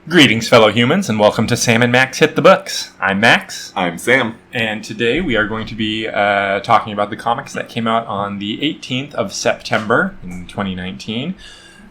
Greetings, fellow humans, and welcome to Sam and Max Hit the Books. I'm Max. I'm Sam. And today we are going to be talking about the comics that came out on the 18th of September in 2019.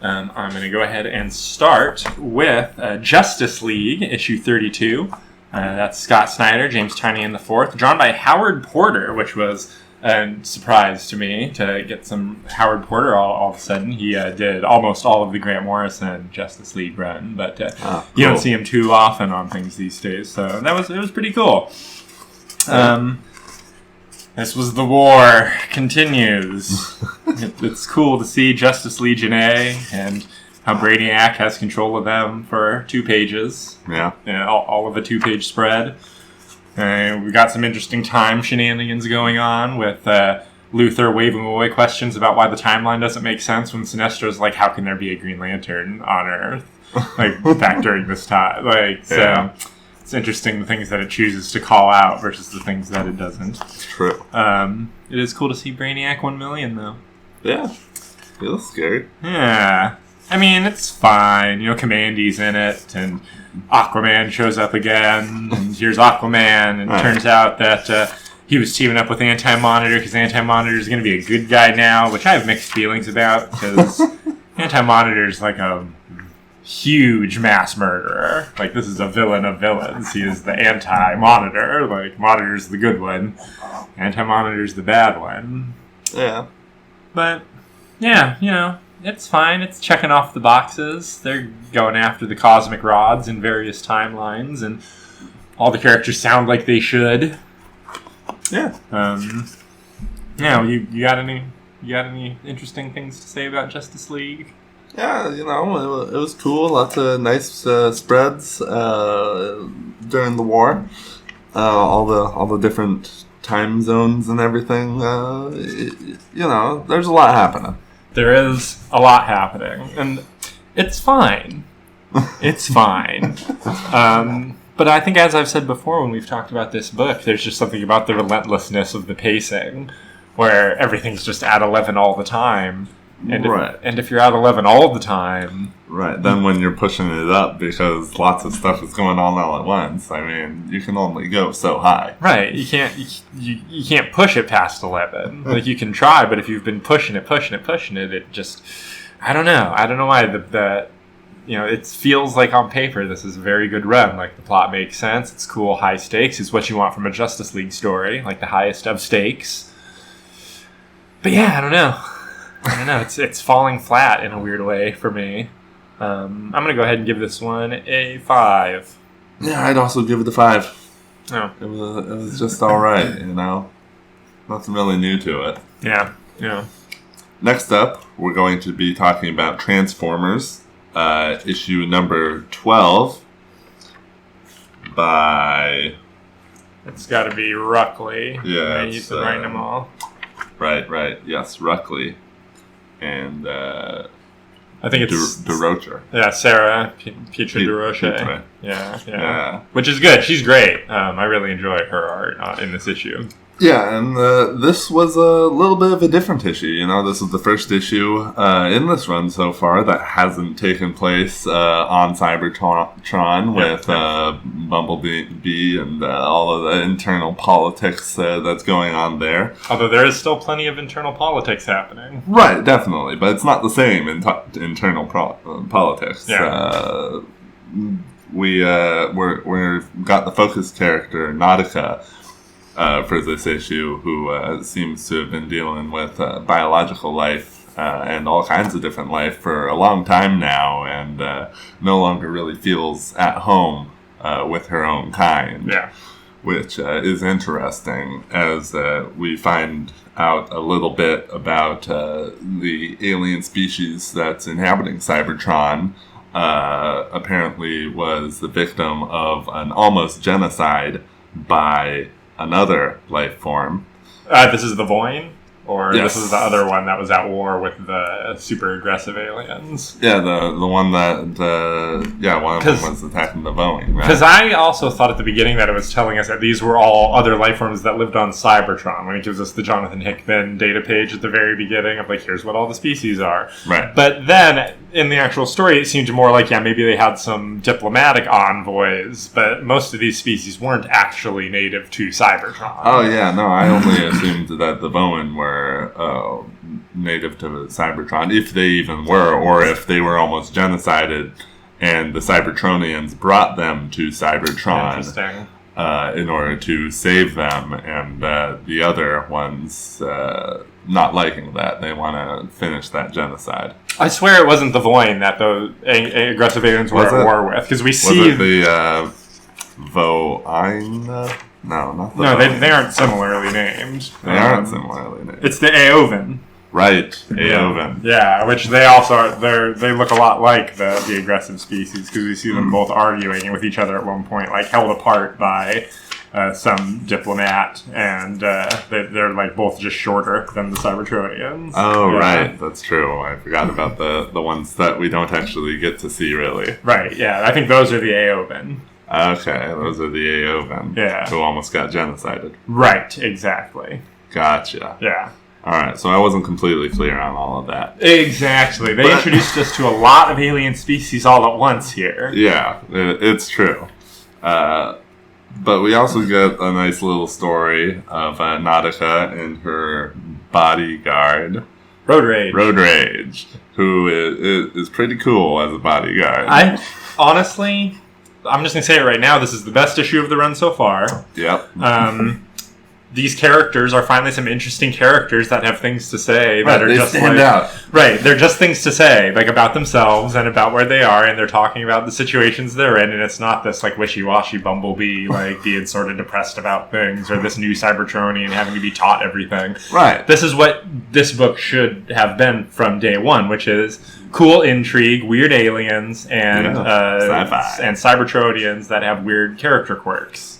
I'm going to go ahead and start with Justice League, issue 32. That's Scott Snyder, James Tynion IV, drawn by Howard Porter, which was a surprise to me to get some Howard Porter all of a sudden. He did almost all of the Grant Morrison Justice League run, but cool. You don't see him too often on things these days, so it was pretty cool. This was the war continues. It's cool to see Justice Legion A and how Brainiac has control of them for 2 pages. Yeah. All of a 2-page spread. We got some interesting time shenanigans going on with Luthor waving away questions about why the timeline doesn't make sense when Sinestro's like, how can there be a Green Lantern on Earth? Like, back during this time. So it's interesting the things that it chooses to call out versus the things that it doesn't. True. It is cool to see Brainiac 1 million, though. Yeah. He looks scary. Yeah. I mean, it's fine. Commandy's in it, and Aquaman shows up again, and here's Aquaman, and it turns out that he was teaming up with Anti-Monitor, because Anti-Monitor is going to be a good guy now, which I have mixed feelings about, because Anti-Monitor is like a huge mass murderer. Like, this is a villain of villains. He is the Anti-Monitor. Like, Monitor's the good one. Anti-Monitor's the bad one. Yeah. But, yeah, it's fine. It's checking off the boxes. They're going after the cosmic rods in various timelines, and all the characters sound like they should. Yeah. You got any interesting things to say about Justice League? Yeah, it was cool. Lots of nice spreads during the war. All the different time zones and everything. There's a lot happening. There is a lot happening, and it's fine. It's fine. But I think, as I've said before when we've talked about this book, there's just something about the relentlessness of the pacing, where everything's just at 11 all the time. And right. If you're at 11 all the time... Right, then when you're pushing it up because lots of stuff is going on all at once, I mean, you can only go so high. Right, you can't push it past 11. Like, you can try, but if you've been pushing it, it just... I don't know why it feels like on paper this is a very good run. Like, the plot makes sense, it's cool, high stakes, it's what you want from a Justice League story, like the highest of stakes. But yeah, I don't know, it's falling flat in a weird way for me. I'm going to go ahead and give this one a 5. Yeah, I'd also give it a 5. Oh. It was just alright, Nothing really new to it. Yeah. Next up, we're going to be talking about Transformers, issue number 12 by... It's got to be Ruckley. Yeah. He's been writing them all. Right. Yes, Ruckley. And I think it's DeRocher. Yeah, Sarah Pietra DeRocher. Yeah. Yeah. Which is good. She's great. I really enjoy her art in this issue. Yeah, and this was a little bit of a different issue. This is the first issue in this run so far that hasn't taken place on Cybertron with Bumblebee and all of the internal politics that's going on there. Although there is still plenty of internal politics happening. Right, definitely, but it's not the same internal politics. Yeah. We're got the focus character Nautica for this issue, who seems to have been dealing with biological life and all kinds of different life for a long time now, and no longer really feels at home with her own kind. Yeah. Which is interesting, as we find out a little bit about the alien species that's inhabiting Cybertron. Apparently was the victim of an almost genocide by another life form. This is the Voin? Or Yes. this is the other one that was at war with the super aggressive aliens. Yeah, the one that one of them was attacking the Boeing. Right? Because I also thought at the beginning that it was telling us that these were all other life forms that lived on Cybertron, when it gives us the Jonathan Hickman data page at the very beginning of like, here's what all the species are. Right. But then in the actual story, it seemed more like, maybe they had some diplomatic envoys, but most of these species weren't actually native to Cybertron. Oh yeah, no, I only assumed that the Bowen were native to Cybertron, if they even were, or if they were almost genocided, and the Cybertronians brought them to Cybertron in order to save them, and the other ones not liking that, they want to finish that genocide. I swear it wasn't the Voin that the aggressive aliens were at war with, because we see... Was it the Voin? No, not the Voin. They aren't similarly named. They aren't similarly named. It's the Aoven. Right, Aoven. Yeah, which they also are, they look a lot like the aggressive species, because we see them both arguing with each other at one point, like held apart by some diplomat, and they're like both just shorter than the Cybertronians. Oh, yeah. Right, that's true. I forgot about the ones that we don't actually get to see, really. Right, yeah, I think those are the Aoven. Okay, those are the Aoven. Yeah. Who almost got genocided. Right, exactly. Gotcha. Yeah. Alright, so I wasn't completely clear on all of that. Exactly. They introduced us to a lot of alien species all at once here. Yeah, it's true. But we also get a nice little story of Nautica and her bodyguard. Road Rage. Who is pretty cool as a bodyguard. Honestly, I'm just going to say it right now, this is the best issue of the run so far. Yep. These characters are finally some interesting characters that have things to say that are just stand out. Right, they're just things to say, like about themselves and about where they are, and they're talking about the situations they're in, and it's not this like wishy-washy Bumblebee, like being sort of depressed about things, or this new Cybertronian having to be taught everything. Right. This is what this book should have been from day one, which is cool intrigue, weird aliens, and sci-fi. And Cybertronians that have weird character quirks.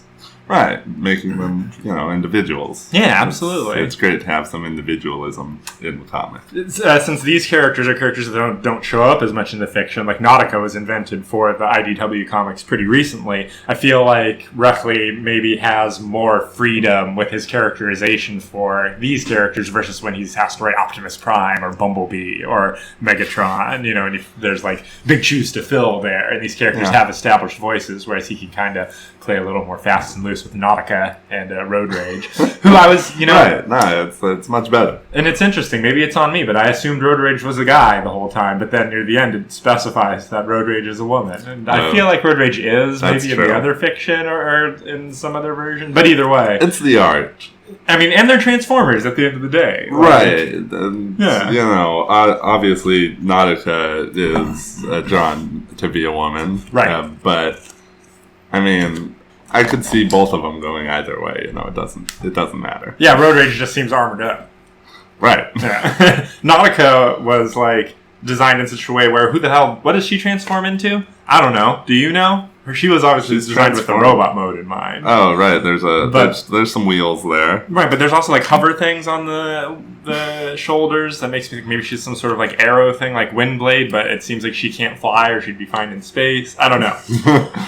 Right, making them, individuals. Yeah, absolutely. It's great to have some individualism in the comic. Since these characters are characters that don't show up as much in the fiction, like Nautica was invented for the IDW comics pretty recently, I feel like Ruckley maybe has more freedom with his characterization for these characters versus when he has to write Optimus Prime or Bumblebee or Megatron, and there's like big shoes to fill there, and these characters have established voices, whereas he can kind of play a little more fast and loose with Nautica and Road Rage, who I was, Right, no, it's much better. And it's interesting, maybe it's on me, but I assumed Road Rage was a guy the whole time, but then near the end it specifies that Road Rage is a woman. And I feel like Road Rage is, maybe in the other fiction or in some other version, but either way. It's the art. I mean, and they're Transformers at the end of the day. Right. Obviously Nautica is drawn to be a woman. Right. But, I mean, I could see both of them going either way. It doesn't matter. Yeah, Road Rage just seems armored up. Right. Yeah. Nautica was, designed in such a way where, what does she transform into? I don't know. Do you know? She was obviously designed with the robot mode in mind. Oh, right. There's some wheels there. Right, but there's also hover things on the shoulders that makes me think maybe she's some sort of arrow thing, like Windblade, but it seems like she can't fly or she'd be fine in space. I don't know.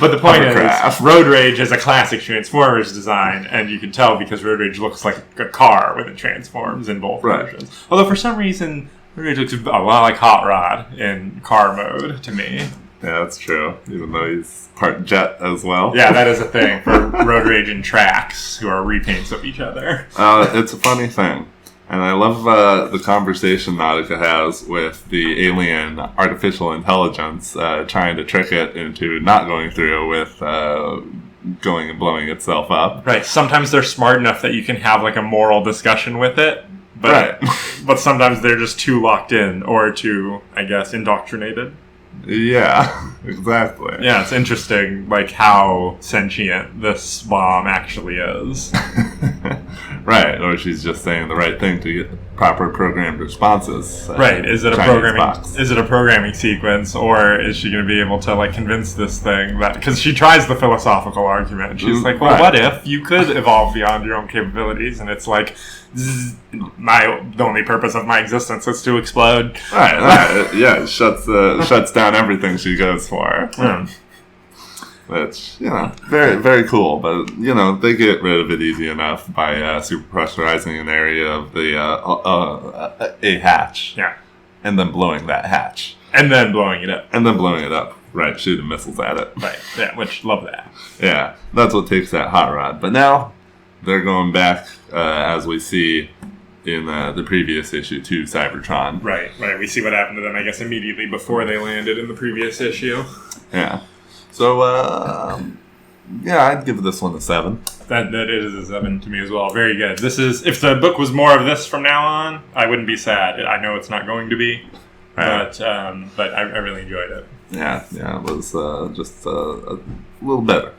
But the point is, Road Rage is a classic Transformers design, and you can tell because Road Rage looks like a car when it transforms in both versions. Although for some reason, Road Rage looks a lot like Hot Rod in car mode to me. Yeah, that's true. Even though he's part jet as well. Yeah, that is a thing for Road Rage and Trax, who are repaints of each other. It's a funny thing. And I love the conversation Nautica has with the alien artificial intelligence, trying to trick it into not going through with going and blowing itself up. Right. Sometimes they're smart enough that you can have a moral discussion with it. But, but sometimes they're just too locked in or too, I guess, indoctrinated. Yeah, exactly. Yeah, it's interesting, how sentient this bomb actually is. Right, or she's just saying the right thing to get proper programmed responses. Right. Is it a Chinese programming? box. Is it a programming sequence, or is she going to be able to like convince this thing that because she tries the philosophical argument? She's like, well, Right. what if you could evolve beyond your own capabilities? And it's like, the only purpose of my existence is to explode. Right. Yeah, it shuts down everything she goes for. Hmm. Which, very, very cool. But, they get rid of it easy enough by super pressurizing an area of the a hatch. Yeah. And then blowing that hatch. And then blowing it up. Right, shooting missiles at it. Right. Yeah, which, love that. Yeah, that's what takes that hot rod. But now, they're going back, as we see in the previous issue, to Cybertron. Right. We see what happened to them, I guess, immediately before they landed in the previous issue. Yeah. So, I'd give this one a 7. That is a 7 to me as well. Very good. This is, if the book was more of this from now on, I wouldn't be sad. I know it's not going to be, but I really enjoyed it. Yeah, it was just a little better.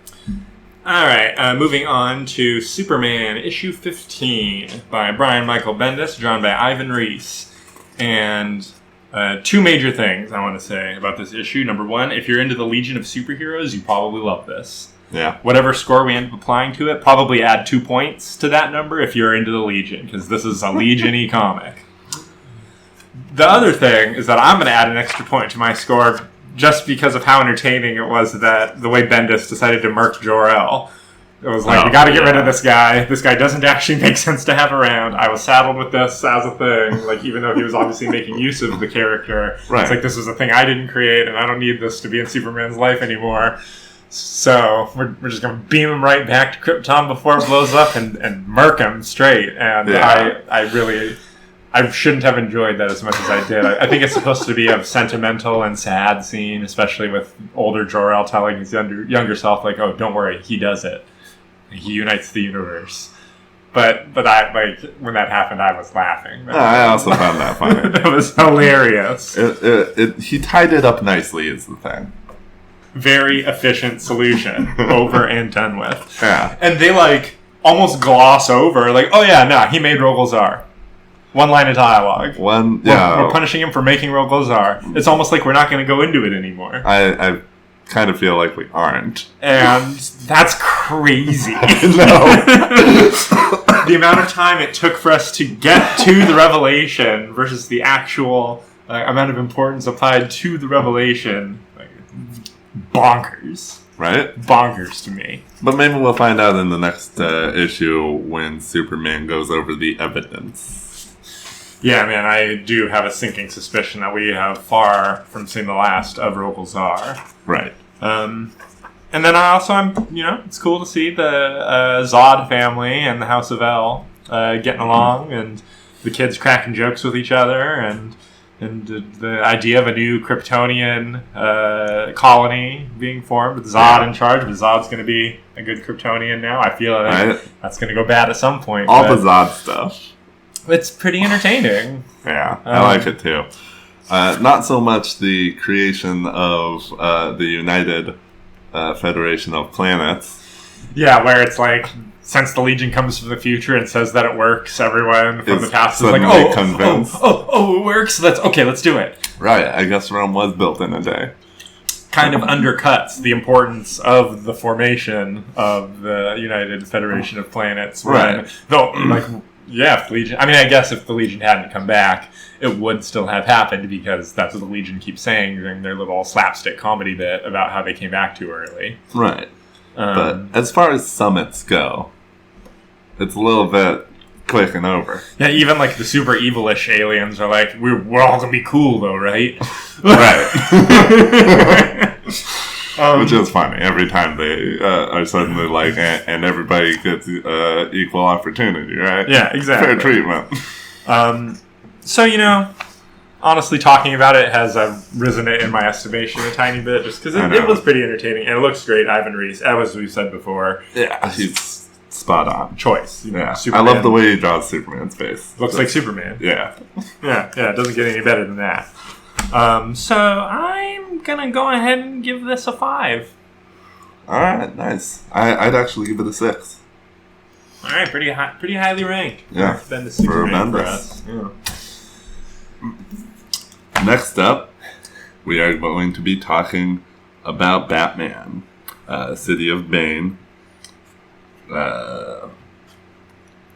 All right, moving on to Superman issue 15 by Brian Michael Bendis, drawn by Ivan Reis, and. Two major things I want to say about this issue. Number one, if you're into the Legion of Superheroes, you probably love this. Yeah. Whatever score we end up applying to it, probably add 2 points to that number if you're into the Legion, because this is a Legion-y comic. The other thing is that I'm going to add an extra point to my score just because of how entertaining it was that the way Bendis decided to murk Jor-El. It was like, we got to get rid of this guy. This guy doesn't actually make sense to have around. I was saddled with this as a thing. Like, even though he was obviously making use of the character. Right. It's like, this was a thing I didn't create, and I don't need this to be in Superman's life anymore. So, we're just going to beam him right back to Krypton before it blows up and murk him straight. And I shouldn't have enjoyed that as much as I did. I think it's supposed to be a sentimental and sad scene, especially with older Jor-El telling his younger self, like, oh, don't worry, he does it. He unites the universe. But I, like, when that happened, I was laughing. I also found that funny. That was hilarious. He tied it up nicely is the thing. Very efficient solution. Over and done with. Yeah. And they, like, almost gloss over, like, oh yeah, no, he made Rogol-Zar. One line of dialogue. We're punishing him for making Rogol-Zar. It's almost like we're not going to go into it anymore. I kind of feel like we aren't. And that's crazy. No. The amount of time it took for us to get to the revelation versus the actual amount of importance applied to the revelation. Like, bonkers. Right? Bonkers to me. But maybe we'll find out in the next issue when Superman goes over the evidence. Yeah, man, I do have a sinking suspicion that we have far from seeing the last of Rogol-Zar. Right. And then it's cool to see the Zod family and the House of El getting along, and the kids cracking jokes with each other, and the idea of a new Kryptonian colony being formed with Zod in charge. But Zod's going to be a good Kryptonian now. I feel like that's going to go bad at some point. All the Zod stuff. It's pretty entertaining. Yeah, I like it too. Not so much the creation of the United Federation of Planets. Yeah, where it's like, since the Legion comes from the future and says that it works, everyone from the past is like, it works. Let's do it. Right, I guess Rome was built in a day. Kind of undercuts the importance of the formation of the United Federation of Planets. Right. If the Legion... I mean, I guess if the Legion hadn't come back, it would still have happened, because that's what the Legion keeps saying during their little slapstick comedy bit about how they came back too early. Right. But as far as summits go, it's a little bit quick and over. Yeah, even like the super evilish aliens are like, we're all gonna be cool though, right? Right. Which is funny. Every time they are suddenly like, and everybody gets equal opportunity, right? Yeah, exactly. Fair treatment. So, honestly, talking about it has risen it in my estimation a tiny bit, just because it was pretty entertaining, and it looks great. Ivan Reis, as we've said before. Yeah, he's spot on. Choice. Yeah, Superman. I love the way he draws Superman's face. Looks like Superman. Yeah. Yeah, it doesn't get any better than that. So I'm gonna go ahead and give this a 5. All right, nice. I'd actually give it a 6. All right, pretty highly ranked. Yeah, Been the 6th rank for Bendis. us. Yeah. Next up, we are going to be talking about Batman, City of Bane,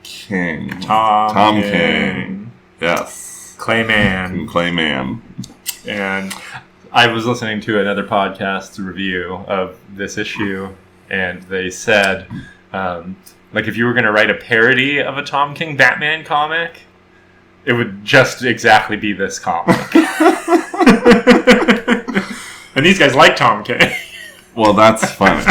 King. Tom King. Yes. Clayman. And I was listening to another podcast review of this issue, and they said, like, if you were going to write a parody of a Tom King Batman comic, it would just exactly be this comic. And these guys like Tom King. Well, that's funny.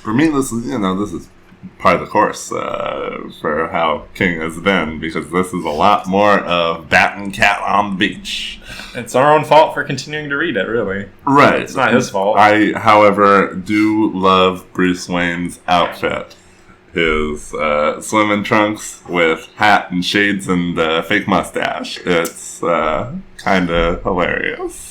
For me, this is part of the course for how King has been, because this is a lot more of Bat and Cat on the beach. It's our own fault for continuing to read it, really. Right. It's not his fault. I, however, do love Bruce Wayne's outfit. His swimming trunks with hat and shades and fake mustache. It's kind of hilarious.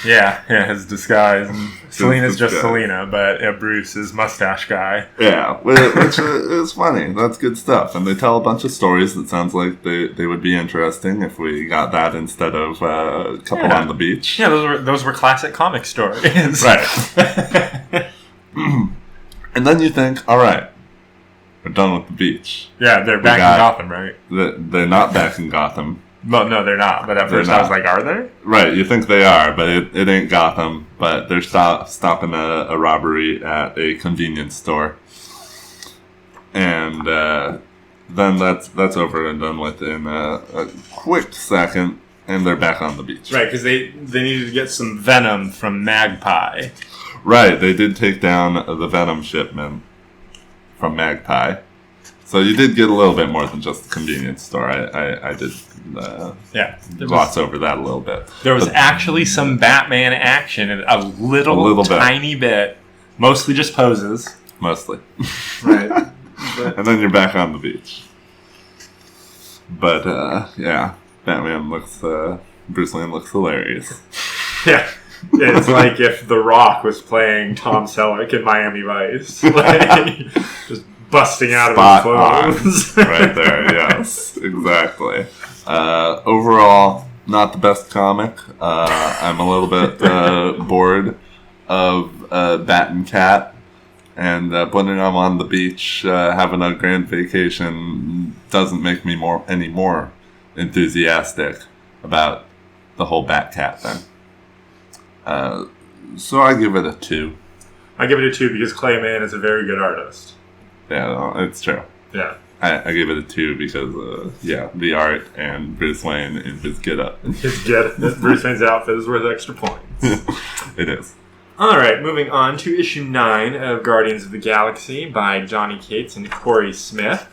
Yeah, his disguise. And Selena's just Selena, but Bruce is mustache guy. Yeah, which is funny. That's good stuff. And they tell a bunch of stories that sounds like they would be interesting if we got that instead of a couple on the beach. Yeah, those were classic comic stories. Right. And then you think, all right, we're done with the beach. Yeah, they're back in Gotham, right? They're not back in Gotham. Well, no, they're not. But at first I was like, are they? Right, you think they are, but it ain't Gotham. But they're stopping a robbery at a convenience store. And then that's over and done with in a quick second, and they're back on the beach. Right, because they needed to get some venom from Magpie. Right, they did take down the venom shipment from Magpie. So you did get a little bit more than just the convenience store. I did gloss over that a little bit. There was actually some Batman action, and a little tiny bit. Mostly just poses. Mostly. Right. And then you're back on the beach. But, Batman Bruce Wayne looks hilarious. Yeah. It's like if The Rock was playing Tom Selleck in Miami Vice. Like, just busting out of his clothes. Right there, yes. Exactly. Overall, not the best comic. I'm a little bit bored of Bat and Cat. And putting them on the beach, having a grand vacation, doesn't make me any more enthusiastic about the whole Bat-Cat thing. So I give it a 2. I give it a 2 because Clayman is a very good artist. Yeah, it's true. Yeah. I give it a 2 because, the art and Bruce Wayne in his get-up. Bruce Wayne's outfit is worth extra points. It is. All right, moving on to issue 9 of Guardians of the Galaxy by Johnny Cates and Corey Smith.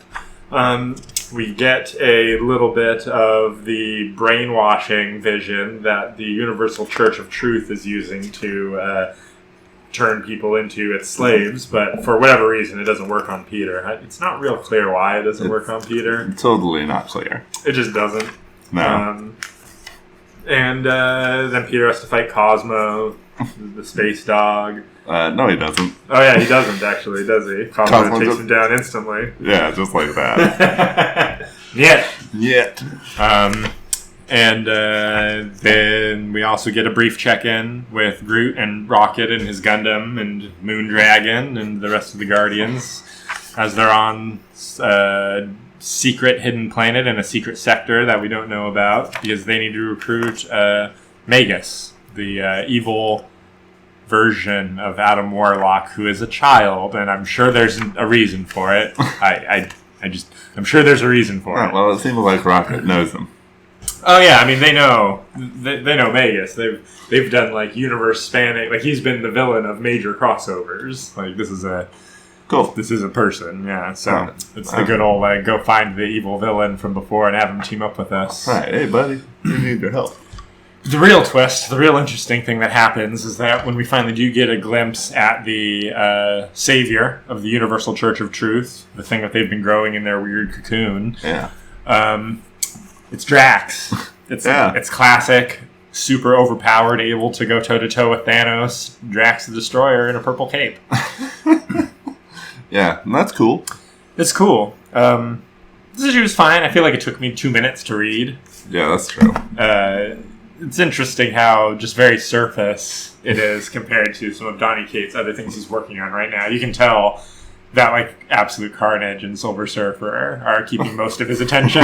We get a little bit of the brainwashing vision that the Universal Church of Truth is using to turn people into its slaves, but for whatever reason, it doesn't work on Peter. It's not real clear why it doesn't work on Peter. Totally not clear. It just doesn't. No. And then Peter has to fight Cosmo, the space dog. No, he doesn't. Oh, yeah, he doesn't, actually, does he? Cosmo takes him down instantly. Yeah, just like that. Yet. And then we also get a brief check-in with Groot and Rocket and his Gundam and Moondragon and the rest of the Guardians as they're on a secret hidden planet in a secret sector that we don't know about because they need to recruit Magus, the evil version of Adam Warlock, who is a child, and I'm sure there's a reason for it. I'm sure there's a reason for it. Well, it seems like Rocket knows him. Oh yeah, I mean they know Magus. They've done like universe spanning. Like he's been the villain of major crossovers. Like this is a person. Yeah, so it's the good old go find the evil villain from before and have him team up with us. Right, hey buddy, we need your help. The real twist, the real interesting thing that happens is that when we finally do get a glimpse at the savior of the Universal Church of Truth, the thing that they've been growing in their weird cocoon, it's Drax. It's classic, super overpowered, able to go toe-to-toe with Thanos, Drax the Destroyer in a purple cape. Yeah, and that's cool. It's cool. This issue is fine. I feel like it took me 2 minutes to read. Yeah, that's true. It's interesting how just very surface it is compared to some of Donny Cates' other things he's working on right now. You can tell that like Absolute Carnage and Silver Surfer are keeping most of his attention.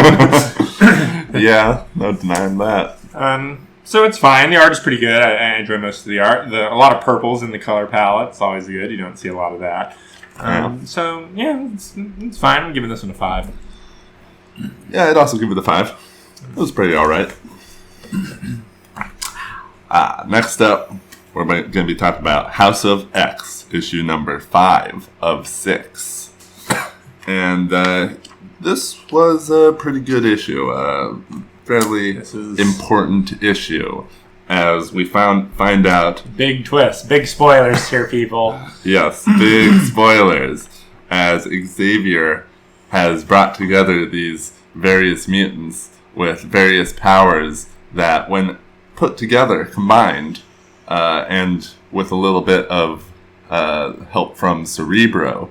Yeah, no denying that. So it's fine. The art is pretty good. I enjoy most of the art. A lot of purples in the color palette. It's always good. You don't see a lot of that. So yeah, it's fine. I'm giving this one a 5. Yeah, I'd also give it a 5. It was pretty alright. Next up, we're going to be talking about House of X, issue number 5 of 6. And this was a pretty good issue. Fairly important issue. As we find out... Big twist. Big spoilers here, people. Yes, big spoilers. As Xavier has brought together these various mutants with various powers that, when put together, combined, and with a little bit of help from Cerebro,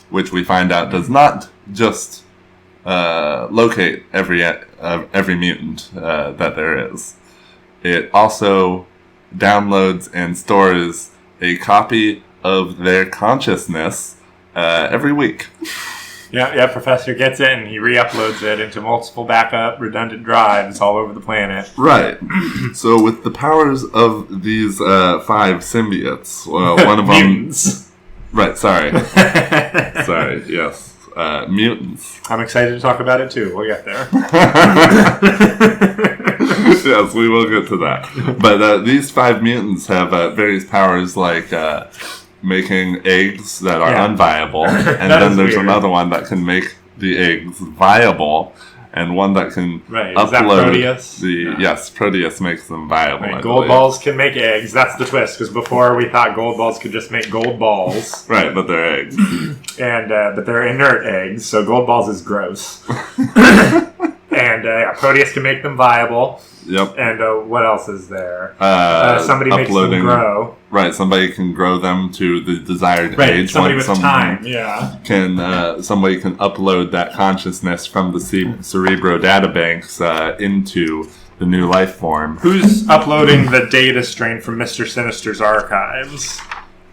which we find out does not just locate every mutant that there is. It also downloads and stores a copy of their consciousness every week. Yeah, Professor gets it and he re-uploads it into multiple backup redundant drives all over the planet. Right. So with the powers of these 5 symbiotes, one of them... Mutants. Right, sorry. Sorry, yes. Mutants. I'm excited to talk about it too. We'll get there. Yes, we will get to that. But these 5 mutants have various powers like... making eggs that are unviable, and then there's weird. Another one that can make the eggs viable, and one that can upload. Is that Proteus? Yes, Proteus makes them viable. Right, gold balls can make eggs. That's the twist, because before we thought gold balls could just make gold balls. Right, but they're eggs, and but they're inert eggs, so gold balls is gross. And Proteus can make them viable. Yep. And what else is there? Somebody makes them grow. Right, somebody can grow them to the desired age. Somebody with time, yeah. Somebody can upload that consciousness from the Cerebro databanks into the new life form. Who's uploading the data strain from Mr. Sinister's archives?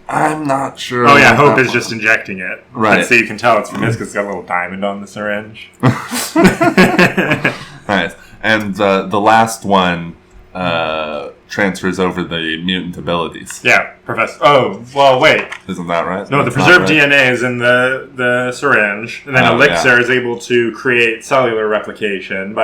I'm not sure. Oh yeah, Hope is just injecting it. Right. So you can tell it's from his because it's got a little diamond on the syringe. Nice. And the last one transfers over the mutant abilities. Yeah, Professor. Oh, well, wait. Isn't that right? No, the preserved DNA is in the syringe, and then Elixir is able to create cellular replication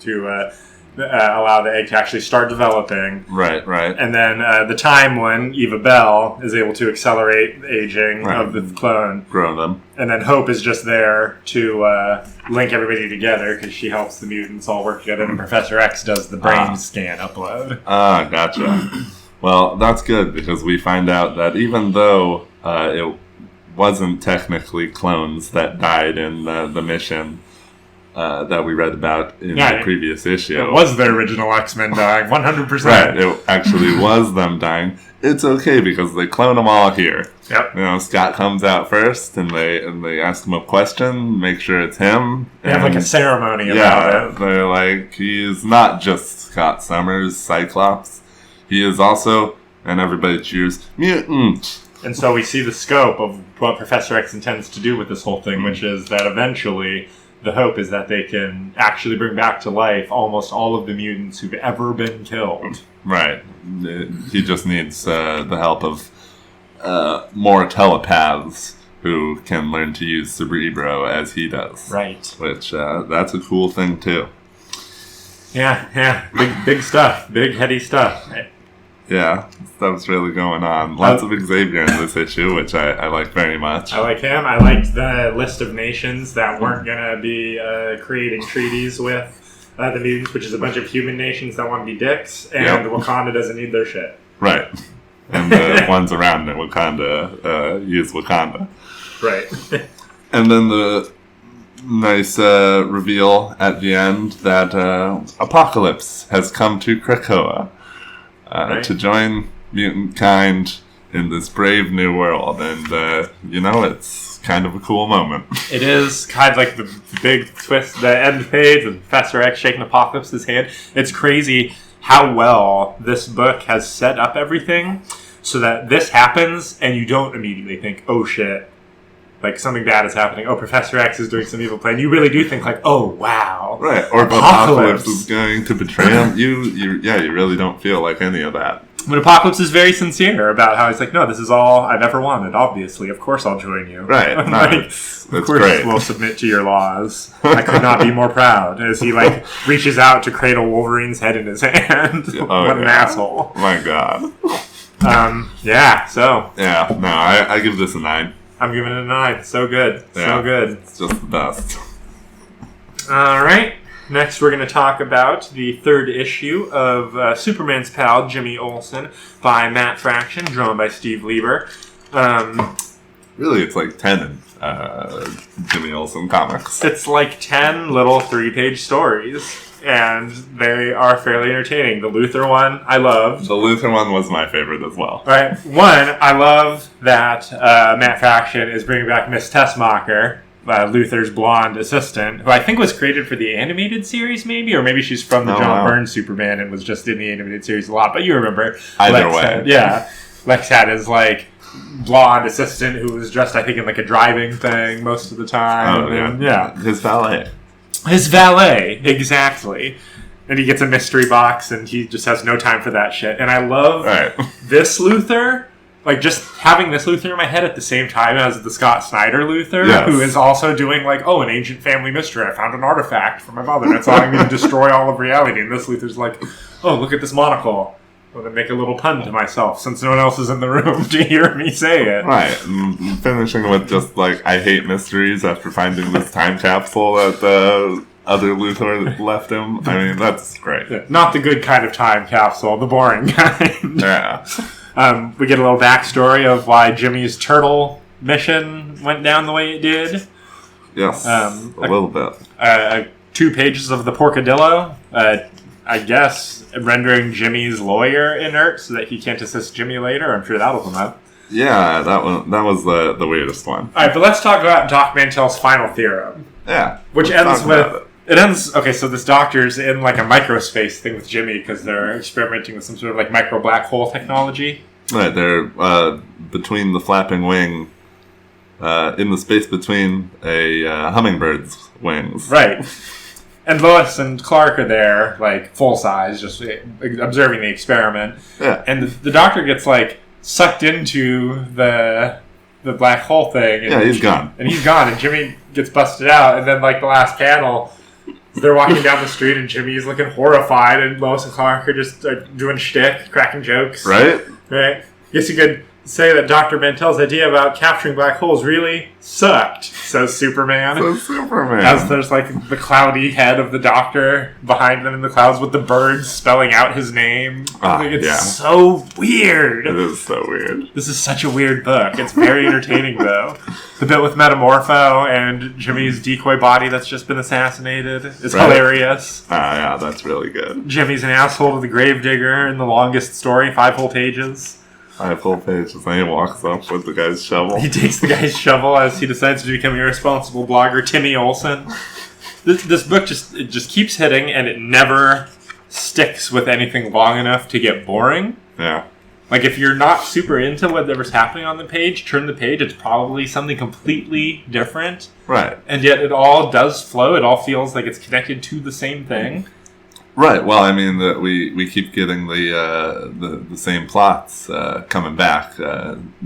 to allow the egg to actually start developing. Right. And then the time one, Eva Bell, is able to accelerate the aging of the clone. Grow them. And then Hope is just there to link everybody together because she helps the mutants all work together, and Professor X does the brain scan upload. Gotcha. Well, that's good because we find out that even though it wasn't technically clones that died in the mission that we read about in the previous issue. It was the original X-Men dying, 100%. Right, it actually was them dying. It's okay because they clone them all here. Yep. You know, Scott comes out first, and they ask him a question, make sure it's him. They have like a ceremony about it. They're like, he's not just Scott Summers, Cyclops. He is also, and everybody cheers, mutant. And so we see the scope of what Professor X intends to do with this whole thing, which is that eventually the hope is that they can actually bring back to life almost all of the mutants who've ever been killed. Right. He just needs the help of more telepaths who can learn to use Cerebro as he does. Right. Which, that's a cool thing, too. Yeah. Big stuff. Big, heady stuff. Yeah, stuff's really going on. Lots of Xavier in this issue, which I like very much. I like him. I liked the list of nations that weren't going to be creating treaties with the mutants, which is a bunch of human nations that want to be dicks, and Wakanda doesn't need their shit. Right. And the ones around it, Wakanda, use Wakanda. Right. And then the nice reveal at the end that Apocalypse has come to Krakoa. To join mutant kind in this brave new world, and it's kind of a cool moment. It is kind of like the big twist, the end page with Professor X shaking Apocalypse's hand. It's crazy how well this book has set up everything so that this happens and you don't immediately think, oh shit, like something bad is happening. Oh, Professor X is doing some evil plan. You really do think like, oh wow, right? Or Apocalypse is going to betray him. You really don't feel like any of that. But Apocalypse is very sincere about how he's like, no, this is all I've ever wanted. Obviously, of course, I'll join you. Right? No, like, it's of course, great. we'll submit to your laws. I could not be more proud. As he like reaches out to cradle Wolverine's head in his hand. What an asshole! My God. Yeah. So. Yeah. No, I give this a 9. I'm giving it a 9. So good. Yeah, so good. It's just the best. All right. Next, we're going to talk about the 3rd issue of Superman's Pal, Jimmy Olsen, by Matt Fraction, drawn by Steve Lieber. Really, it's like 10 Jimmy Olsen comics. It's like 10 little 3-page stories, and they are fairly entertaining. The Luthor one, I loved. The Luthor one was my favorite as well. Right. One, I love that Matt Fraction is bringing back Miss Tessmacher, Luthor's blonde assistant, who I think was created for the animated series, maybe, or maybe she's from the John Byrne Superman and was just in the animated series a lot. But you remember, either way, Lex had his like blonde assistant who was dressed, I think, in like a driving thing most of the time. Oh, yeah. And, yeah, his valet, exactly. And he gets a mystery box, and he just has no time for that shit. And I love this Luthor. Like, just having this Luthor in my head at the same time as the Scott Snyder Luthor, who is also doing, like, oh, an ancient family mystery. I found an artifact from my mother. That's all I'm going to destroy all of reality. And this Luthor's like, oh, look at this monocle. I'm going to make a little pun to myself since no one else is in the room to hear me say it. Right. And finishing with just, like, I hate mysteries after finding this time capsule that the other Luthor left him. I mean, that's great. Yeah, not the good kind of time capsule, the boring kind. Yeah. We get a little backstory of why Jimmy's turtle mission went down the way it did. Yes, a little bit. 2 pages of the Porcadillo, I guess, rendering Jimmy's lawyer inert so that he can't assist Jimmy later. I'm sure that'll come up. Yeah, that was the weirdest one. All right, but let's talk about Doc Mantell's final theorem. Yeah. Which ends with... Okay, so this doctor's in like a microspace thing with Jimmy because they're experimenting with some sort of like micro black hole technology. Right, they're between the flapping wing, in the space between a hummingbird's wings. Right. And Lois and Clark are there, like full size, just observing the experiment. Yeah. And the doctor gets like sucked into the black hole thing. And he's gone. And he's gone, and Jimmy gets busted out, and then like the last panel... They're walking down the street, and Jimmy's looking horrified, and Lois and Clark are just doing shtick, cracking jokes. Right? Right. Guess you could say that Dr. Mantell's idea about capturing black holes really sucked, says Superman. As there's like the cloudy head of the Doctor behind them in the clouds with the birds spelling out his name. It's so weird. It is so weird. This is such a weird book. It's very entertaining, though. The bit with Metamorpho and Jimmy's decoy body that's just been assassinated is hilarious. Yeah, that's really good. Jimmy's an asshole to the gravedigger in the longest story, 5 whole pages. 5 whole pages, and he walks up with the guy's shovel. He takes the guy's shovel as he decides to become a irresponsible blogger, Timmy Olsen. This book just keeps hitting, and it never sticks with anything long enough to get boring. Yeah. Like, if you're not super into whatever's happening on the page, turn the page, it's probably something completely different. Right. And yet it all does flow. It all feels like it's connected to the same thing. Right. Well, I mean, we keep getting the same plots coming back.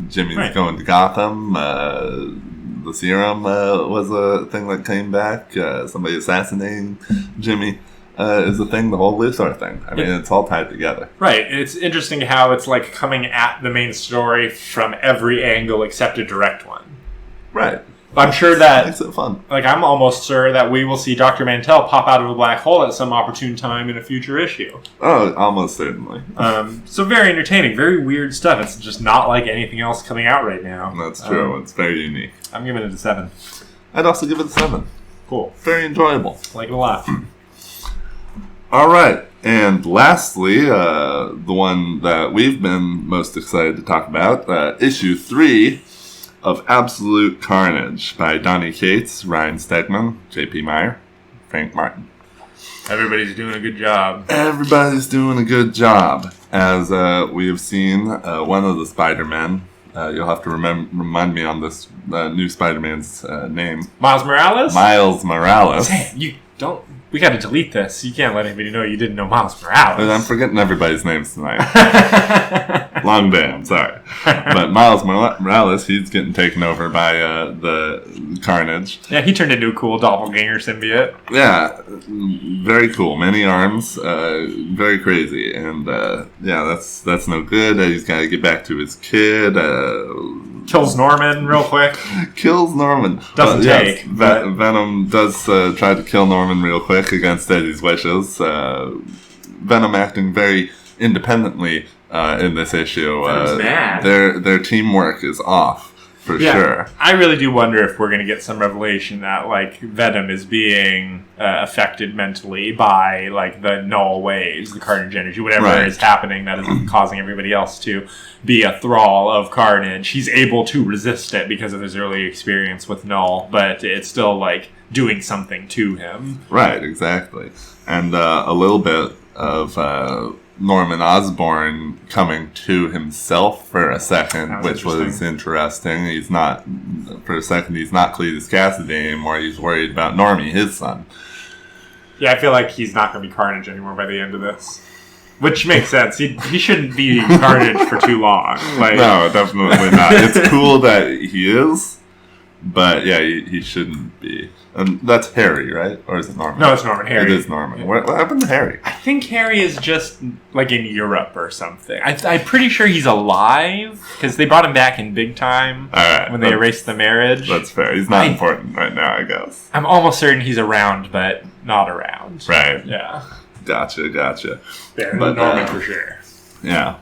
Jimmy's going to Gotham. The serum was a thing that came back. Somebody assassinating Jimmy is a thing. The whole Luthor thing. I mean, it's all tied together. Right. It's interesting how it's like coming at the main story from every angle except a direct one. Right. I'm sure that makes it fun. Like, I'm almost sure that we will see Dr. Mantell pop out of a black hole at some opportune time in a future issue. Oh, almost certainly. So very entertaining, very weird stuff. It's just not like anything else coming out right now. That's true. It's very unique. I'm giving it a 7. I'd also give it a 7. Cool. Very enjoyable. Like it a lot. All right. And lastly, the one that we've been most excited to talk about, issue 3 of Absolute Carnage by Donny Cates, Ryan Stegman, J.P. Meyer, Frank Martin. Everybody's doing a good job. Everybody's doing a good job. As we have seen, one of the Spider-Men, you'll have to remind me on this new Spider-Man's name. Miles Morales? Miles Morales. Sam, you don't... We gotta delete this. You can't let anybody know you didn't know Miles Morales. But I'm forgetting everybody's names tonight. Long day, I'm sorry. But Miles Morales, he's getting taken over by the Carnage. Yeah, he turned into a cool doppelganger symbiote. Yeah, very cool. Many arms, very crazy. And yeah, that's no good. He's got to get back to his kid. Kills Norman real quick. Kills Norman. Doesn't take. Venom does try to kill Norman real quick against Eddie's wishes. Venom acting very independently in this issue. Their teamwork is off for sure. I really do wonder if we're going to get some revelation that like Venom is being affected mentally by like the null waves, the Carnage energy, whatever is happening that is causing everybody else to be a thrall of Carnage. He's able to resist it because of his early experience with null, but it's still like doing something to him. Right, exactly. And a little bit of Norman Osborn coming to himself for a second, which was interesting. He's not, for a second, he's not Cletus Cassidy anymore. He's worried about Normie, his son. Yeah, I feel like he's not going to be Carnage anymore by the end of this. Which makes sense. He shouldn't be Carnage for too long. Like, no, definitely not. It's cool that he is, but yeah, he shouldn't be. And that's Harry, right? Or is it Norman? No, it's Norman. Harry. It is Norman. Yeah. What happened to Harry? I think Harry is just like in Europe or something. I'm pretty sure he's alive because they brought him back in big time when they erased the marriage. That's fair. He's not important right now, I guess. I'm almost certain he's around, but not around. Right. Yeah. Gotcha. Yeah, but Norman for sure. Yeah.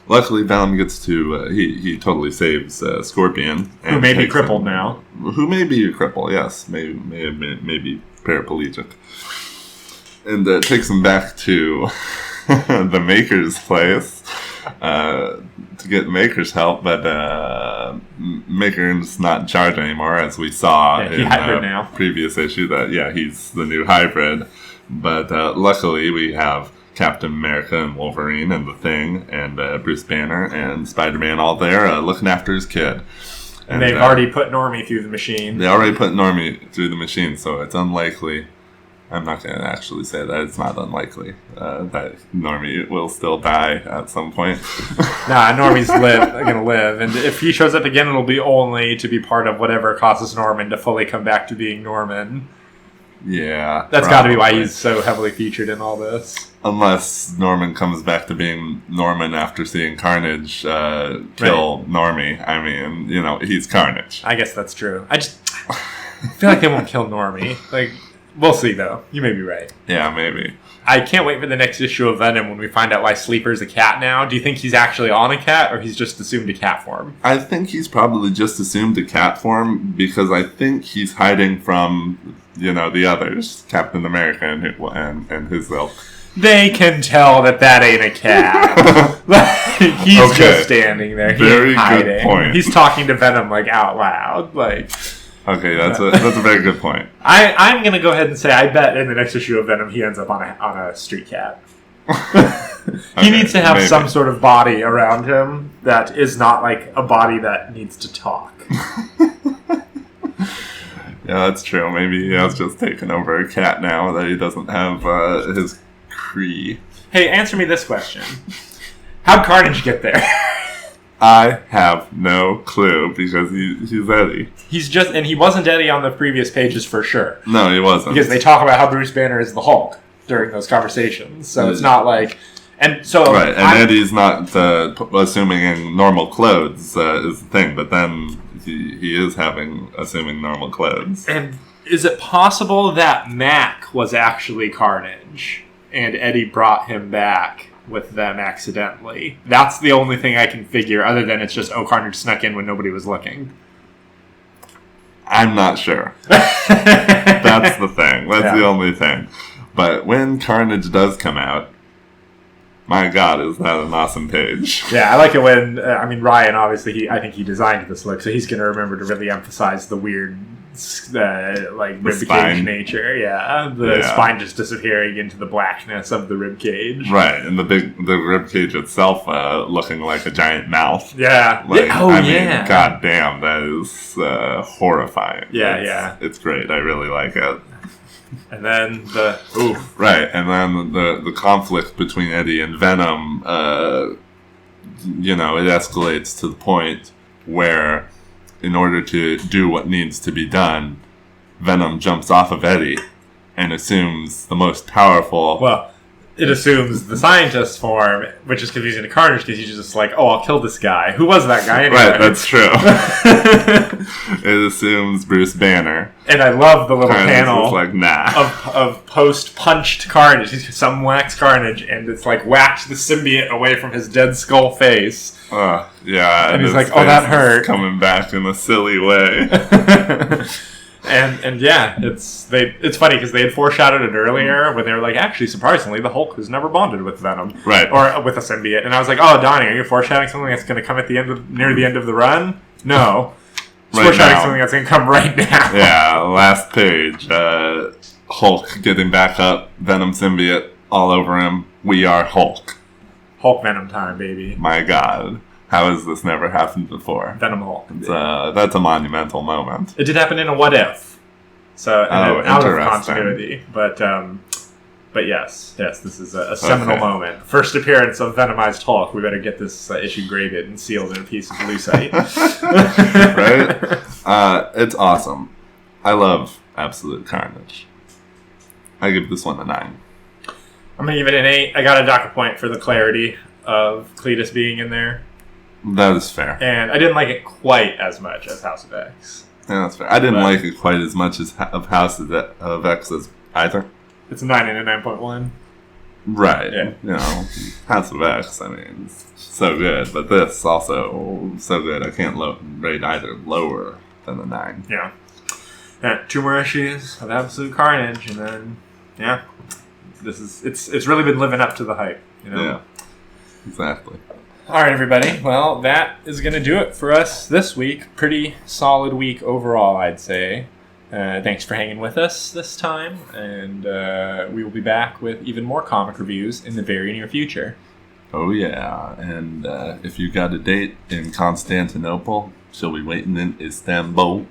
Luckily, Venom gets to, he totally saves Scorpion. Who may be crippled now. Who may be a cripple, yes. May be paraplegic. And takes him back to the Maker's place to get Maker's help, but Maker's not in charge anymore, as we saw in the previous issue, that, he's the new hybrid. But luckily, we have Captain America and Wolverine and The Thing and Bruce Banner and Spider-Man all there looking after his kid. And they've already put Normie through the machine. They already put Normie through the machine, so it's unlikely. I'm not going to actually say that. It's not unlikely that Normie will still die at some point. Nah, Normie's going to live. And if he shows up again, it'll be only to be part of whatever causes Norman to fully come back to being Norman. Yeah. That's got to be why he's so heavily featured in all this. Unless Norman comes back to being Norman after seeing Carnage kill Normie. I mean, he's Carnage. I guess that's true. I feel like they won't kill Normie. Like, we'll see, though. You may be right. Yeah, maybe. I can't wait for the next issue of Venom when we find out why Sleeper's a cat now. Do you think he's actually on a cat, or he's just assumed a cat form? I think he's probably just assumed a cat form, because I think he's hiding from, the others, Captain America and his ilk. They can tell that ain't a cat. He's just standing there. He's very hiding. Good point. He's talking to Venom out loud. Okay, that's a very good point. I'm gonna go ahead and say I bet in the next issue of Venom he ends up on a street cat. He needs to have some sort of body around him that is not like a body that needs to talk. Yeah, that's true. Maybe he has just taken over a cat now that he doesn't have his Kree. Hey, answer me this question. How'd Carnage get there? I have no clue, because he's Eddie. And he wasn't Eddie on the previous pages for sure. No, he wasn't. Because they talk about how Bruce Banner is the Hulk during those conversations. So it's not like... And so... Right, and Eddie's not assuming in normal clothes is the thing, but then he is assuming normal clothes. And is it possible that Mac was actually Carnage, and Eddie brought him back with them accidentally? That's the only thing I can figure, other than it's just, Carnage snuck in when nobody was looking. I'm not sure. That's the thing. That's the only thing. But when Carnage does come out, My God, is that an awesome page? Yeah, I like it when Ryan, obviously, I think he designed this look, so he's going to remember to really emphasize the weird, rib cage nature. Yeah, the spine just disappearing into the blackness of the rib cage. Right, and the rib cage itself looking like a giant mouth. Yeah. Mean, God damn, that is horrifying. Yeah, it's great. I really like it. And then right, and then the conflict between Eddie and Venom, it escalates to the point where, in order to do what needs to be done, Venom jumps off of Eddie and assumes the most powerful. Well, it assumes the scientist form, which is confusing to Carnage because he's just like, I'll kill this guy. Who was that guy anyway? Right, that's true. It assumes Bruce Banner. And I love the little panel nah. of post-punched Carnage. Some wax Carnage, and it's like whacked the symbiote away from his dead skull face. Yeah. And he's like, that hurt. Coming back in a silly way. And yeah, it's funny because they had foreshadowed it earlier when they were like, actually, surprisingly, the Hulk has never bonded with Venom, right, or with a symbiote. And I was like, oh, Donnie, are you foreshadowing something that's going to come at near the end of the run? No, foreshadowing something that's going to come right now. Yeah, last page, Hulk getting back up, Venom symbiote all over him. We are Hulk. Hulk Venom time, baby. My God. How has this never happened before? Venom Hulk. That's a monumental moment. It did happen in a What If, so out of continuity. But yes, this is a seminal moment. First appearance of Venomized Hulk. We better get this issue graded and sealed in a piece of lucite. Right? It's awesome. I love Absolute Carnage. I give this one a 9. I'm gonna give it an 8. I got a docker point for the clarity of Cletus being in there. That is fair. And I didn't like it quite as much as House of X. Yeah, that's fair. I didn't like it quite as much as of House of X as either. It's a 9 and a 9.1. Right. Yeah. House of X, it's so good. But this also so good. I can't rate either lower than a 9. Yeah. 2 more issues of Absolute Carnage, and then, it's really been living up to the hype. Yeah, exactly. All right, everybody. Well, that is going to do it for us this week. Pretty solid week overall, I'd say. Thanks for hanging with us this time, and we will be back with even more comic reviews in the very near future. Oh, yeah. And if you got a date in Constantinople, she'll be waiting in Istanbul.